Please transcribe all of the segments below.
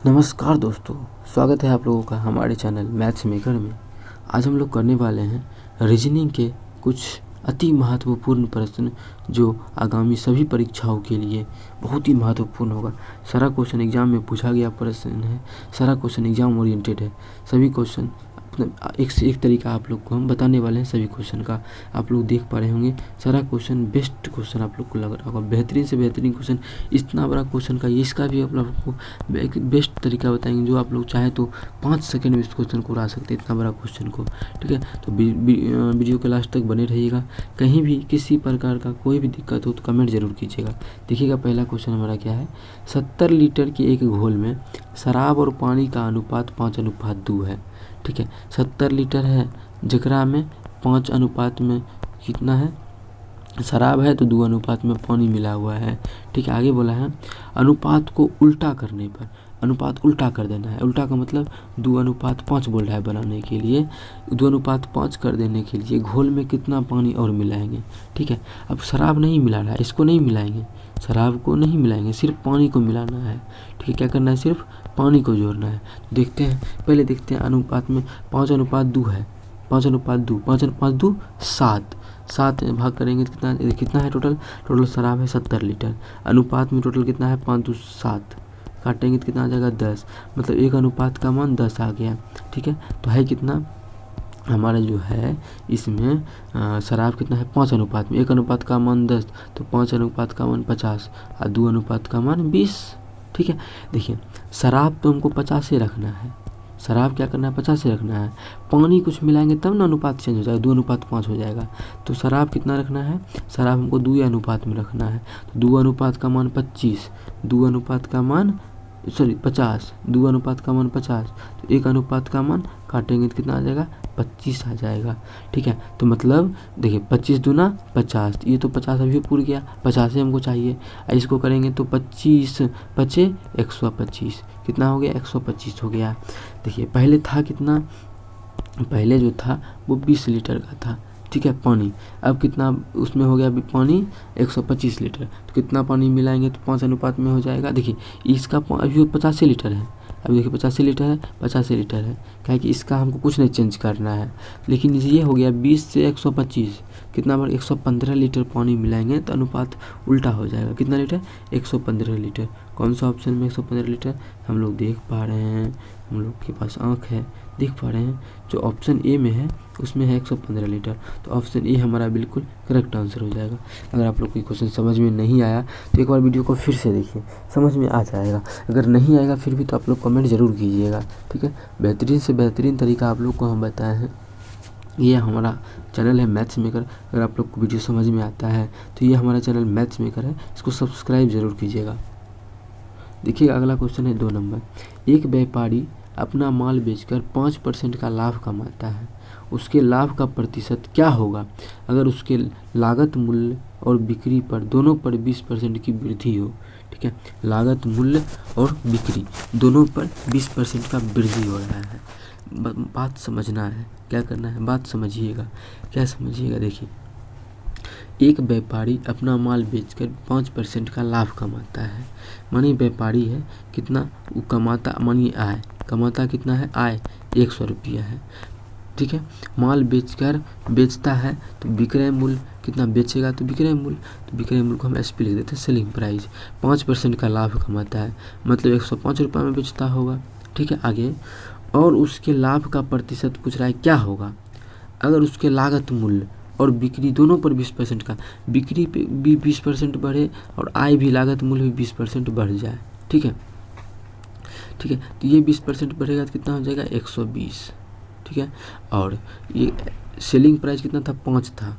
नमस्कार दोस्तों, स्वागत है आप लोगों का हमारे चैनल मैथ्स मेकर में। आज हम लोग करने वाले हैं रीजनिंग के कुछ अति महत्वपूर्ण प्रश्न जो आगामी सभी परीक्षाओं के लिए बहुत ही महत्वपूर्ण होगा। सारा क्वेश्चन एग्जाम में पूछा गया प्रश्न है, सारा क्वेश्चन एग्जाम ओरिएंटेड है। सभी क्वेश्चन एक से एक तरीका आप लोग को हम बताने वाले हैं। सभी क्वेश्चन का आप लोग देख पा रहे होंगे, सारा क्वेश्चन बेस्ट क्वेश्चन आप लोग को लग रहा होगा, बेहतरीन से बेहतरीन क्वेश्चन। इतना बड़ा क्वेश्चन का इसका भी आप लोग को एक बेस्ट तरीका बताएंगे जो आप लोग चाहे तो 5 सेकंड में इस क्वेश्चन को उड़ा सकते हैं, इतना बड़ा क्वेश्चन को। ठीक है, तो वीडियो के लास्ट तक बने रहिएगा। कहीं भी किसी प्रकार का कोई भी दिक्कत हो तो कमेंट जरूर कीजिएगा। देखिएगा पहला क्वेश्चन हमारा क्या है। 70 लीटर के एक घोल में शराब और पानी का अनुपात 5:2 है। ठीक है, 70 लीटर है जकरा में 5 अनुपात में कितना है, शराब है तो 2 अनुपात में पानी मिला हुआ है। ठीक है, आगे बोला है अनुपात को उल्टा करने पर, अनुपात उल्टा कर देना है। उल्टा का मतलब 2:5 बोल रहा है बनाने के लिए, 2:5 कर देने के लिए घोल में कितना पानी और मिलाएंगे। ठीक है, अब शराब नहीं मिला रहा है, इसको नहीं मिलाएंगे, शराब को नहीं मिलाएंगे, सिर्फ पानी को मिलाना है। ठीक है, क्या करना है, सिर्फ पानी को जोड़ना है। देखते हैं, पहले देखते हैं अनुपात में 5:2 है, 5:2, 5:2 7, 7 भाग करेंगे तो कितना है टोटल शराब है 70 लीटर, अनुपात में टोटल कितना है 5:2 7, काटेंगे तो कितना आ जाएगा 10, मतलब एक अनुपात का मान 10 आ गया। ठीक है, तो है कितना हमारा जो है इसमें शराब कितना है 5 अनुपात में, एक अनुपात का मान 10 तो 5 अनुपात का मान 50 और 2 अनुपात का मान 20। ठीक है, देखिए शराब तो हमको 50 से रखना है, शराब क्या करना है 50 से रखना है, पानी कुछ मिलाएंगे तब ना अनुपात चेंज हो जाएगा, 2:5 हो जाएगा। तो शराब कितना रखना है, शराब हमको 2 अनुपात में रखना है, तो 2 अनुपात का मान 25, 2 अनुपात का मान 50, 2 अनुपात का मान 50, तो 1 अनुपात का मान काटेंगे तो कितना आ जाएगा 25 आ जाएगा। ठीक है, तो मतलब देखिए 25 दूना 50, ये तो 50 अभी पूर गया, 50 हमको चाहिए, इसको करेंगे तो 25 पचे 125, कितना हो गया 125 हो गया। देखिए पहले था कितना, पहले जो था वो 20 लीटर का था। ठीक है, पानी अब कितना उसमें हो गया, अभी पानी 125 लीटर, तो कितना पानी मिलाएंगे तो 5 अनुपात में हो जाएगा। देखिए इसका अभी 85 लीटर है, अभी देखिए 85 लीटर है, 85 लीटर है, क्या कि इसका हमको कुछ नहीं चेंज करना है। लेकिन ये हो गया 20 से 125, कितना बार 115 लीटर पानी मिलाएंगे तो अनुपात उल्टा हो जाएगा। कितना लीटर 115 लीटर। कौन सा ऑप्शन में 115 लीटर हम लोग देख पा रहे हैं, हम लोग के पास आँख है, देख पा रहे हैं, जो ऑप्शन ए में है उसमें है 115 लीटर, तो ऑप्शन ए हमारा बिल्कुल करेक्ट आंसर हो जाएगा। अगर आप लोग को क्वेश्चन समझ में नहीं आया तो एक बार वीडियो को फिर से देखिए, समझ में आ जाएगा। अगर नहीं आएगा फिर भी तो आप लोग कमेंट ज़रूर कीजिएगा। ठीक है, बेहतरीन से बेहतरीन तरीका आप लोग को हम बताए हैं। ये हमारा चैनल है मैथ्स मेकर, अगर आप लोग को वीडियो समझ में आता है तो ये हमारा चैनल मैथ्स मेकर है, इसको सब्सक्राइब ज़रूर कीजिएगा। देखिए अगला क्वेश्चन है 2 नंबर। एक व्यापारी अपना माल बेचकर 5% का लाभ कमाता है, उसके लाभ का प्रतिशत क्या होगा अगर उसके लागत मूल्य और बिक्री पर दोनों पर 20% की वृद्धि हो। ठीक है, लागत मूल्य और बिक्री दोनों पर 20% का वृद्धि हो रहा है। बात समझना है, क्या करना है, बात समझिएगा, क्या समझिएगा। देखिए एक व्यापारी अपना माल बेचकर 5% का लाभ कमाता है, मानिए व्यापारी है, कितना वो कमाता, मानिए आय कमाता कितना है, आय 100 रुपया है। ठीक है, माल बेचता है तो विक्रय मूल्य कितना बेचेगा, तो विक्रय मूल्य को हम एस पी लिख देते हैं, सेलिंग प्राइस। 5% का लाभ कमाता है मतलब 105 रुपये में बेचता होगा। ठीक है, आगे और उसके लाभ का प्रतिशत पूछ रहा है क्या होगा अगर उसके लागत मूल्य और बिक्री दोनों पर 20% का, बिक्री पे भी 20% बढ़े और आय भी लागत मूल्य भी 20% बढ़ जाए। ठीक है, ठीक है, तो ये 20% बढ़ेगा तो कितना हो जाएगा 120। ठीक है, और ये सेलिंग प्राइस कितना था 5 था,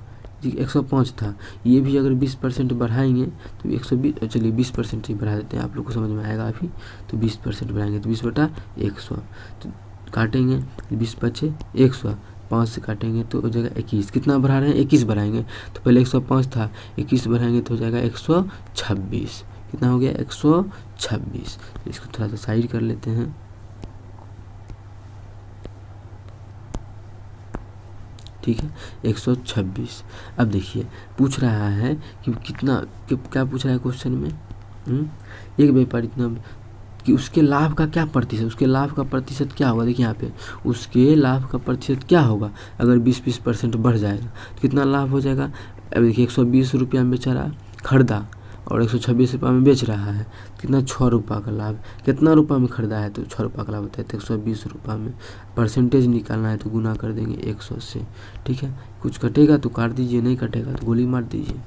105 था, ये भी अगर 20% बढ़ाएंगे तो 120, चलिए 20% ही बढ़ा देते हैं, आप लोग को समझ में आएगा अभी। तो 20% बढ़ाएंगे तो 20/100, तो काटेंगे 20 बचे 100, 5 से काटेंगे तो हो जाएगा 21। कितना बढ़ा रहे हैं 21 बढ़ाएंगे, तो पहले 105 था, 21 बढ़ाएंगे तो हो जाएगा 126। कितना हो गया 126। इसको थोड़ा सा साइड कर लेते हैं। ठीक है, 126। अब देखिए पूछ रहा है कि कितना, क्या पूछ रहा है क्वेश्चन में, एक व्यापारी इतना कि उसके लाभ का क्या प्रतिशत, उसके लाभ का प्रतिशत क्या होगा। देखिए यहाँ पे उसके लाभ का प्रतिशत क्या होगा अगर 20% बढ़ जाएगा तो कितना लाभ हो जाएगा। अब देखिए 120 रुपया में बेचारा खरीदा और 126 रुपये में बेच रहा है, कितना 6 रुपये का लाभ। कितना रुपये में खरीदा है तो 6 रुपये का लाभ होता है, तो 120 रुपये में परसेंटेज निकालना है तो गुना कर देंगे 100 से। ठीक है, कुछ कटेगा तो काट दीजिए, नहीं कटेगा तो गोली मार दीजिए।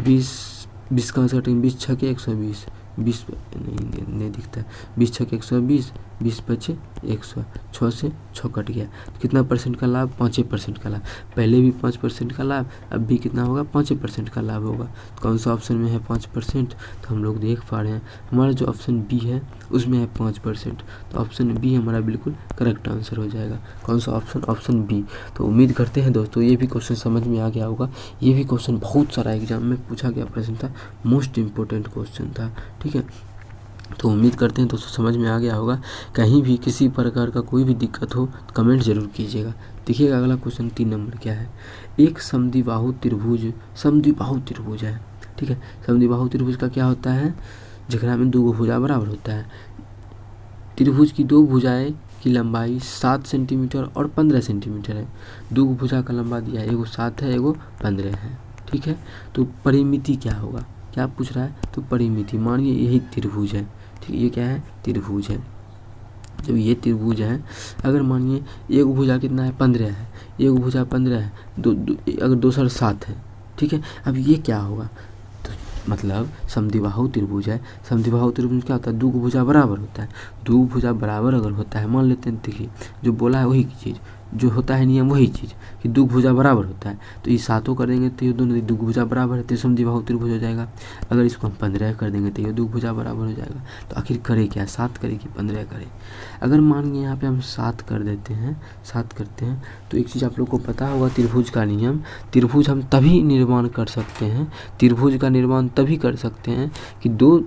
20 कहाँ से कटेंगे, 20 छके 120, 20 नहीं दिखता है, 20 छके 120, 20 बचे 100, 6 से 6 कट गया। कितना परसेंट का लाभ, 5% का लाभ। पहले भी 5% का लाभ, अब भी कितना होगा, 5% का लाभ होगा। तो कौन सा ऑप्शन में है 5%, तो हम लोग देख पा रहे हैं हमारा जो ऑप्शन बी है उसमें है 5%। तो ऑप्शन बी हमारा बिल्कुल करेक्ट आंसर हो जाएगा। कौन सा ऑप्शन, ऑप्शन बी। तो उम्मीद करते हैं दोस्तों ये भी क्वेश्चन समझ में आ गया होगा। ये भी क्वेश्चन बहुत सारा एग्जाम में पूछा गया प्रश्न था, मोस्ट इम्पोर्टेंट क्वेश्चन था। ठीक है, तो उम्मीद करते हैं दोस्तों समझ में आ गया होगा। कहीं भी किसी प्रकार का कोई भी दिक्कत हो तो कमेंट जरूर कीजिएगा। देखिएगा अगला क्वेश्चन 3 नंबर क्या है। एक समद्विबाहु त्रिभुज, समद्विबाहु त्रिभुज है। ठीक है, समद्विबाहु त्रिभुज का क्या होता है, जेकरा में 2 भुजा बराबर होता है। त्रिभुज की 2 भुजाएं की लंबाई 7 सेंटीमीटर और 15 सेंटीमीटर है। 2 भुजा का लंबा दिया है, एगो 7 है एगो 15 है। ठीक है, तो परिमिति क्या होगा, क्या पूछ रहा है, तो परिमिति। मानिए यही त्रिभुज है, ठीक, ये क्या है, त्रिभुज है। जब ये त्रिभुज है, अगर मानिए एक भुजा कितना है, 15 है, एक भुजा 15 है, अगर दूसरा 7 है। ठीक है, अब ये क्या होगा, तो मतलब समद्विबाहु त्रिभुज है। समद्विबाहु त्रिभुज क्या होता है, 2 भुजा बराबर होता है। 2 भुजा बराबर अगर होता है, मान लेते हैं, देखिए जो बोला है वही चीज़, जो होता है नियम वही चीज़ कि 2 भुजा बराबर होता है। तो ये 7 कर देंगे तो ये दोनों 2 भुजा बराबर है, तो समद्विबाहु त्रिभुज हो जाएगा। अगर इसको हम 15 कर देंगे तो ये 2 भुजा बराबर हो जाएगा। तो आखिर करे क्या, 7 करे कि 15 करे। अगर मान के यहाँ पे हम 7 कर देते हैं, 7 करते हैं, तो एक चीज़ आप लोग को पता होगा त्रिभुज का नियम। त्रिभुज हम तभी निर्माण कर सकते हैं, त्रिभुज का निर्माण तभी कर सकते हैं कि 2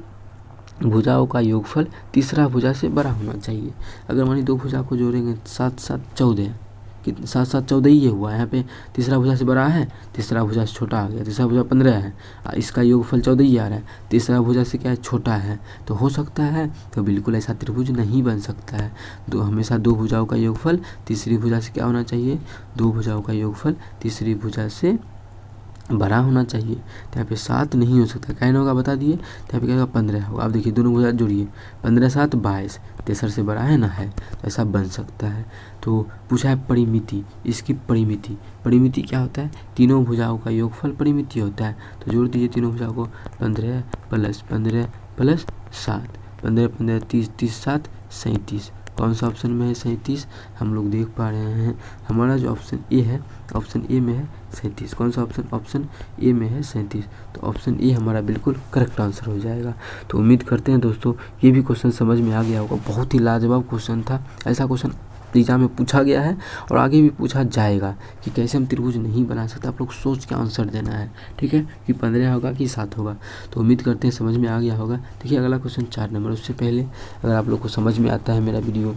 भुजाओं का योगफल तीसरा भुजा से बड़ा होना चाहिए। अगर मानिए 2 भुजा को जोड़ेंगे 7 7 14, कितना 7 7 14 ही हुआ है। यहाँ पे तीसरा भुजा से बड़ा है, तीसरा भुजा से छोटा आ गया। तीसरा भुजा 15 है, इसका योगफल 14 ही आ रहा है, तीसरा भुजा से क्या है, छोटा है। तो हो सकता है, तो बिल्कुल ऐसा त्रिभुज नहीं बन सकता है। हमेशा 2 भुजाओं का योगफल तीसरी भुजा से क्या होना चाहिए, 2 भुजाओं का योगफल तीसरी भुजा से बड़ा होना चाहिए। तो यहाँ पे 7 नहीं हो सकता, क्या होगा बता दिए। तो यहाँ पे क्या होगा, 15 होगा। अब देखिए दोनों भुजा जोड़िए, 15 7 22, तीसरा से बड़ा है ना, है, तो ऐसा बन सकता है। तो पूछा है परिमिति, इसकी परिमिति। परिमिति क्या होता है, तीनों भुजाओं का योगफल परिमिति होता है। तो जोड़ दीजिए तीनों भुजाओं को, 15 + 15 + 7, 15 15 30 30 7 37। कौन सा ऑप्शन में है, 37। हम लोग देख पा रहे हैं हमारा जो ऑप्शन ए है, ऑप्शन ए में है 37। कौन सा ऑप्शन, ऑप्शन ए में है 37। तो ऑप्शन ए हमारा बिल्कुल करेक्ट आंसर हो जाएगा। तो उम्मीद करते हैं दोस्तों ये भी क्वेश्चन समझ में आ गया होगा। बहुत ही लाजवाब क्वेश्चन था, ऐसा क्वेश्चन एग्जाम में पूछा गया है और आगे भी पूछा जाएगा कि कैसे हम त्रिभुज नहीं बना सकते। आप लोग सोच के आंसर देना है, ठीक है, कि 15 होगा कि 7 होगा। तो उम्मीद करते हैं समझ में आ गया होगा। देखिए अगला क्वेश्चन 4 नंबर। उससे पहले अगर आप लोग को समझ में आता है, मेरा वीडियो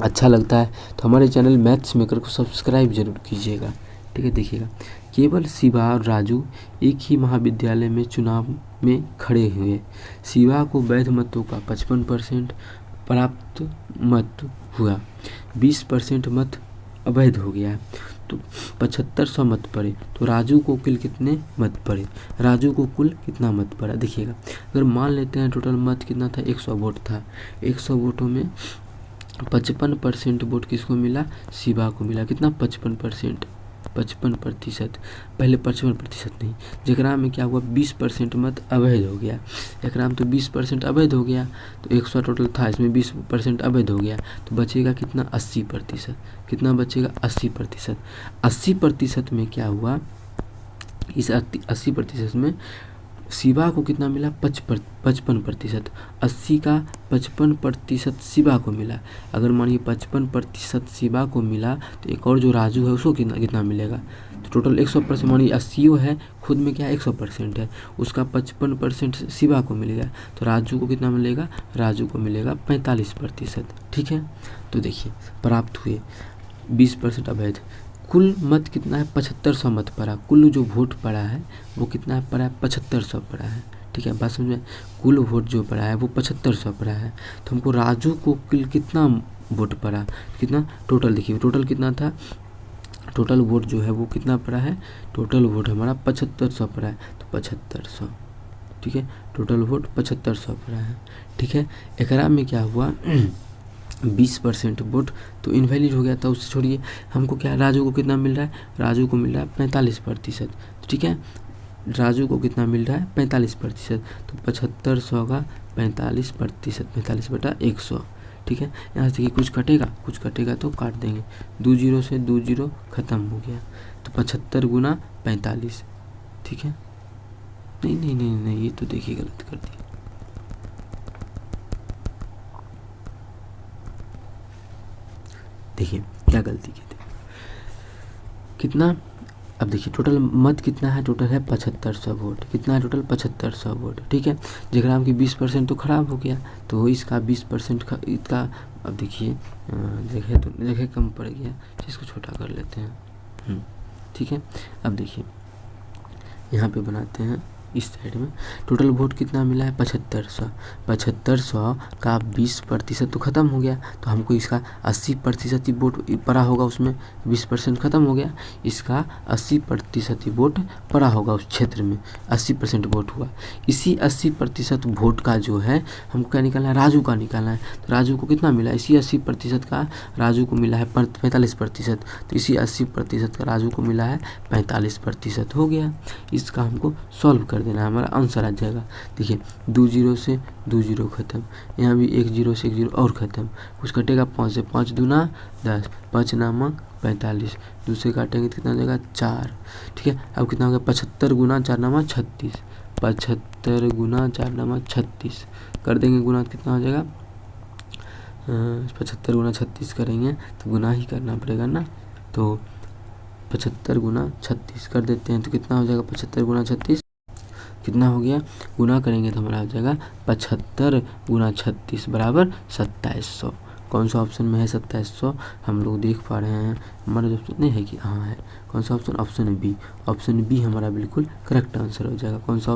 अच्छा लगता है, तो हमारे चैनल मैथ्स मेकर को सब्सक्राइब जरूर कीजिएगा। ठीक है, देखिएगा, केवल शिवा और राजू एक ही महाविद्यालय में चुनाव में खड़े हुए। शिवा को वैध मतों का 55% प्राप्त मत हुआ, 20% मत अवैध हो गया, तो 7500 मत पड़े। तो राजू को कुल कितने मत पड़े, राजू को कुल कितना मत पड़ा। देखिएगा, अगर मान लेते हैं टोटल मत कितना था, 100 वोट था। 100 वोटों में 55% वोट किसको मिला, शिवा को मिला। कितना, 55%, 55%। पहले 55% नहीं, जकरा में क्या हुआ, 20% मत अवैध हो गया। एकरा में तो 20% अवैध हो गया, तो 100 टोटल था, इसमें 20% अवैध हो गया, तो बचेगा कितना, 80%। कितना बचेगा, 80%। 80% में क्या हुआ, इस 80% में शिवा को कितना मिला, 55%। 80 का 55% शिवा को मिला। अगर मानिए 55% शिवा को मिला, तो एक और जो राजू है उसको कितना मिलेगा। तो टोटल 100%, मानिए 80 है, खुद में क्या है 100% है, उसका 55% शिवा को मिलेगा। तो राजू को कितना मिलेगा, राजू को मिलेगा 45%। ठीक है, तो देखिए प्राप्त हुए 20% अवैध। कुल मत कितना है, 7500 मत पड़ा। कुल जो वोट पड़ा है वो कितना पड़ा है, 7500 पड़ा है। ठीक है, बात समझ में। कुल वोट जो पड़ा है वो 7500 पड़ा है, तो हमको राजू को कुल कितना वोट पड़ा, कितना टोटल देखिए, टोटल कितना था, टोटल वोट जो है वो कितना पड़ा है, टोटल वोट हमारा 7500 पड़ा है, तो 7500, ठीक है, टोटल वोट 7500 पड़ा है, ठीक है। एकरा में क्या हुआ 20% वोट तो इनवैलिड हो गया था, उससे छोड़िए। हमको क्या, राजू को कितना मिल रहा है, राजू को मिल रहा है 45%, ठीक है, राजू को कितना मिल रहा है 45%, तो 7500 का 45%, 45/100, ठीक है। यहाँ से कुछ कटेगा तो काट देंगे, 2 जीरो से 2 जीरो खत्म हो गया, तो 75 गुना 45, ठीक है। नहीं, ये तो देखिए गलत कर दिया, देखिए क्या गलती की थी, कितना, अब देखिए टोटल मत कितना है, टोटल है 7500 वोट, कितना है टोटल 7500 वोट, ठीक है। जगराम की 20% तो खराब हो गया, तो इसका 20% इसका, अब देखिए जगह कम पड़ गया, इसको छोटा कर लेते हैं, ठीक है। अब देखिए यहाँ पे बनाते हैं इस साइड में, टोटल वोट कितना मिला है 7500 का 20% तो ख़त्म हो गया, तो हमको इसका 80% ही वोट पड़ा होगा, उसमें 20% ख़त्म हो गया, इसका 80% ही वोट पड़ा होगा उस क्षेत्र में, 80% वोट हुआ। इसी 80% वोट का जो है हमको क्या निकालना है, राजू का निकालना है, तो राजू को कितना मिला, इसी 80% का राजू को मिला है 45%, तो इसी 80% का राजू को मिला है 45% हो गया। इसका हमको सॉल्व कर देना है, हमारा आंसर आ जाएगा। देखिए 2 जीरो से 2 जीरो खत्म, यहाँ भी 1 जीरो से 1 जीरो और ख़त्म, कुछ कटेगा 5 से, 5 दूना 10, 5 नामा 45, दूसरे काटेंगे तो कितना हो जाएगा 4, ठीक है। अब कितना हो गया 75 गुना 4 नामा 36, 75 गुना 4 नामा 36 कर देंगे गुना, कितना हो जाएगा 75 गुना 36 करेंगे तो गुना ही करना पड़ेगा ना, तो 75 गुना 36 कर देते हैं, तो कितना हो जाएगा 75 गुना 36 कितना हो गया, गुना करेंगे तो हमारा हो जाएगा 75 गुना 36 बराबर 2700। कौन सा ऑप्शन में है 2700, हम लोग देख पा रहे हैं, हमारा जो नहीं है कि हाँ है, कौन सा ऑप्शन, ऑप्शन बी हमारा बिल्कुल करेक्ट आंसर हो जाएगा। कौन सा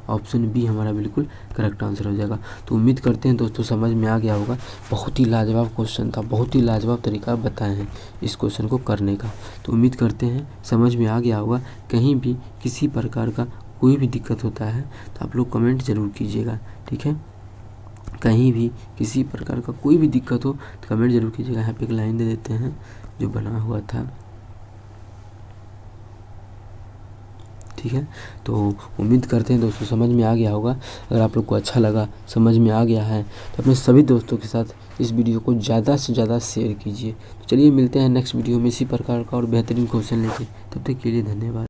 ऑप्शन बी हमारा बिल्कुल करेक्ट आंसर हो जाएगा। तो उम्मीद करते हैं दोस्तों समझ में आ गया होगा, बहुत ही लाजवाब क्वेश्चन था, बहुत ही लाजवाब तरीका बताए हैं इस क्वेश्चन को करने का, तो उम्मीद करते हैं समझ में आ गया होगा। कहीं भी किसी प्रकार का कोई भी दिक्कत होता है तो आप लोग कमेंट ज़रूर कीजिएगा, ठीक है। कहीं भी किसी प्रकार का कोई भी दिक्कत हो तो कमेंट ज़रूर कीजिएगा। यहाँ पे एक लाइन दे देते हैं जो बना हुआ था, ठीक है। तो उम्मीद करते हैं दोस्तों समझ में आ गया होगा। अगर आप लोग को अच्छा लगा, समझ में आ गया है, तो अपने सभी दोस्तों के साथ इस वीडियो को ज़्यादा से ज़्यादा शेयर कीजिए। तो चलिए मिलते हैं नेक्स्ट वीडियो में इसी प्रकार का और बेहतरीन क्वेश्चन लेके, तब तक के लिए धन्यवाद।